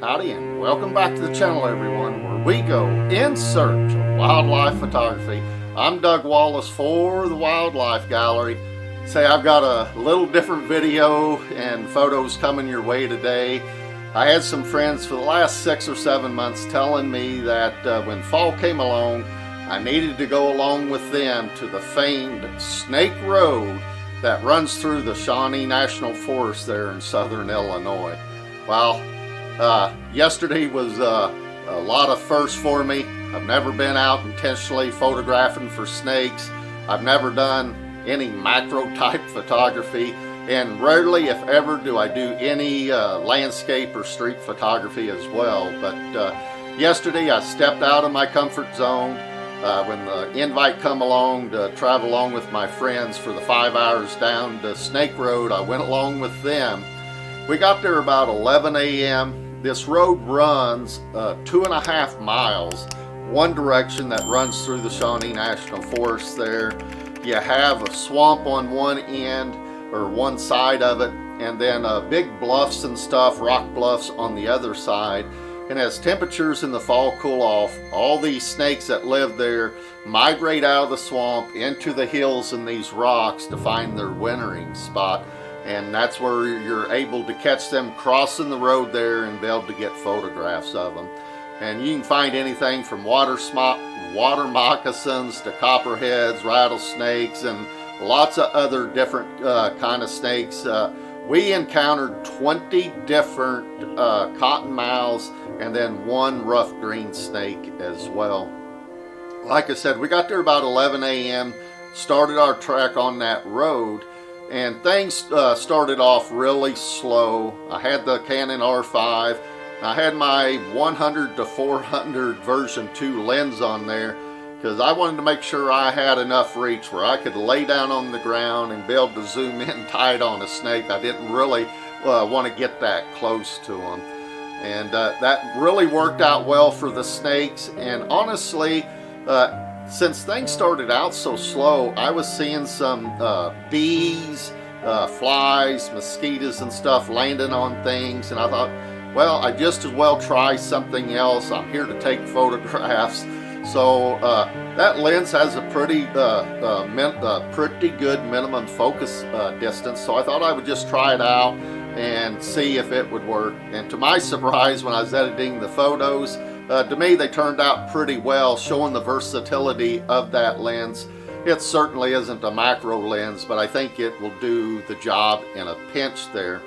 Howdy and welcome back to the channel, everyone, where we go in search of wildlife photography. I'm Doug Wallace for the Wildlife Gallery. Say, I've got a little different video and photos coming your way today. I had some friends for the last 6 or 7 months telling me that when fall came along, I needed to go along with them to the famed Snake Road that runs through the Shawnee National Forest there in southern Illinois. Well, yesterday was a lot of firsts for me. I've never been out intentionally photographing for snakes. I've never done any macro type photography, and rarely, if ever, do I do any landscape or street photography as well. But yesterday I stepped out of my comfort zone. When the invite come along to travel along with my friends for the 5 hours down to Snake Road, I went along with them. We got there about 11 a.m. This road runs 2.5 miles, one direction that runs through the Shawnee National Forest there. You have a swamp on one end, or one side of it, and then big bluffs and stuff, rock bluffs on the other side. And as temperatures in the fall cool off, all these snakes that live there migrate out of the swamp into the hills and these rocks to find their wintering spot. And that's where you're able to catch them crossing the road there and be able to get photographs of them. And you can find anything from water moccasins to copperheads, rattlesnakes, and lots of other different kind of snakes. We encountered 20 different cottonmouths and then one rough green snake as well. Like I said, we got there about 11 a.m., started our trek on that road, and things started off really slow. I had the Canon R5. I had my 100 to 400 version 2 lens on there because I wanted to make sure I had enough reach where I could lay down on the ground and be able to zoom in tight on a snake. I didn't really want to get that close to them. And that really worked out well for the snakes. And honestly, since things started out so slow, I was seeing some bees, flies, mosquitoes and stuff landing on things, and I thought, well, I just as well try something else. I'm here to take photographs. So that lens has a pretty good minimum focus distance, so I thought I would just try it out and see if it would work. And to my surprise, when I was editing the photos, to me they turned out pretty well, showing the versatility of that lens. It certainly isn't a macro lens, but I think it will do the job in a pinch there.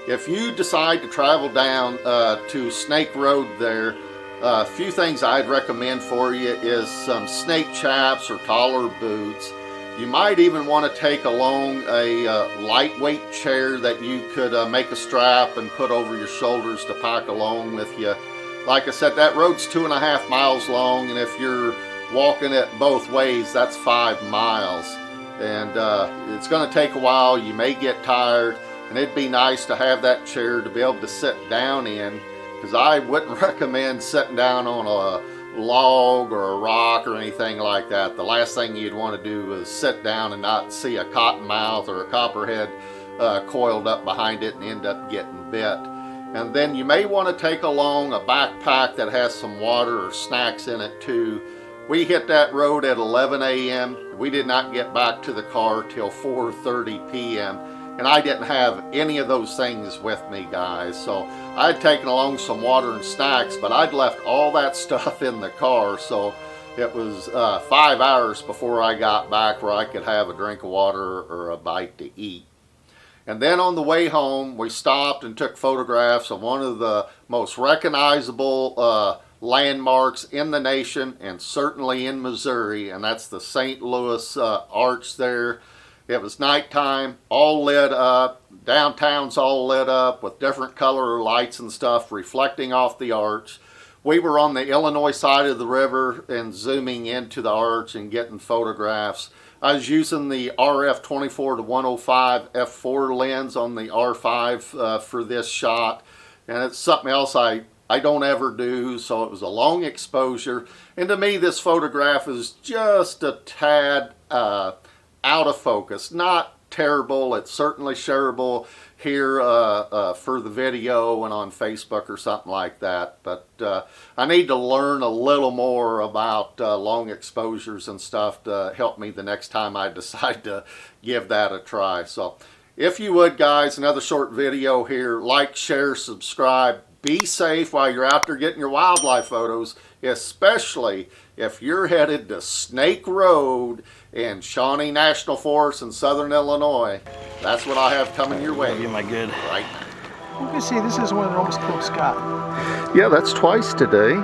If you decide to travel down to Snake Road there, a few things I'd recommend for you is some snake chaps or taller boots. You might even want to take along a lightweight chair that you could make a strap and put over your shoulders to pack along with you. Like I said, that road's 2.5 miles long, and if you're walking it both ways, that's 5 miles. And it's going to take a while. You may get tired, and it'd be nice to have that chair to be able to sit down in, because I wouldn't recommend sitting down on a log or a rock or anything like that. The last thing you'd want to do is sit down and not see a cottonmouth or a copperhead coiled up behind it and end up getting bit. And then you may want to take along a backpack that has some water or snacks in it too. We hit that road at 11 a.m. We did not get back to the car till 4:30 p.m. and I didn't have any of those things with me, guys. So I'd taken along some water and snacks, but I'd left all that stuff in the car. So it was 5 hours before I got back where I could have a drink of water or a bite to eat. And then on the way home, we stopped and took photographs of one of the most recognizable landmarks in the nation, and certainly in Missouri, and that's the St. Louis Arch there. It was nighttime, all lit up. Downtown's all lit up with different color lights and stuff reflecting off the arch. We were on the Illinois side of the river and zooming into the arch and getting photographs. I was using the RF 24 to 105 f4 lens on the R5 for this shot, and it's something else I don't ever do, so it was a long exposure. And to me, this photograph is just a tad out of focus. Not terrible, it's certainly shareable. here for the video and on Facebook or something like that. But I need to learn a little more about long exposures and stuff to help me the next time I decide to give that a try. So if you would, guys, another short video here. Like, share, subscribe. Be safe while you're out there getting your wildlife photos, especially if you're headed to Snake Road in Shawnee National Forest in southern Illinois. That's what I have coming your way. Love you, my good. Right. You can see this is one that almost killed Scott. Yeah, that's twice today.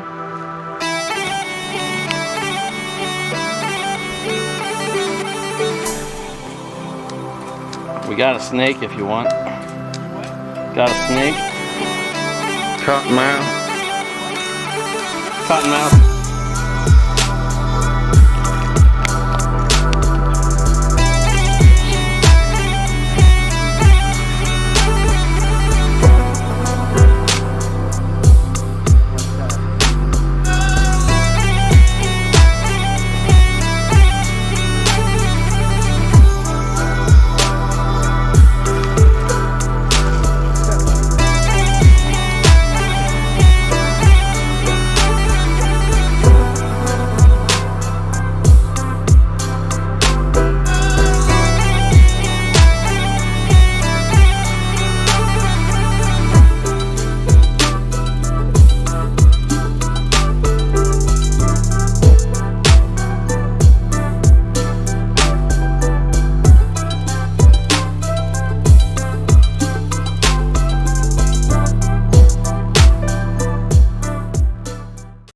We got a snake if you want. Got a snake. Cottonmouth. Cottonmouth.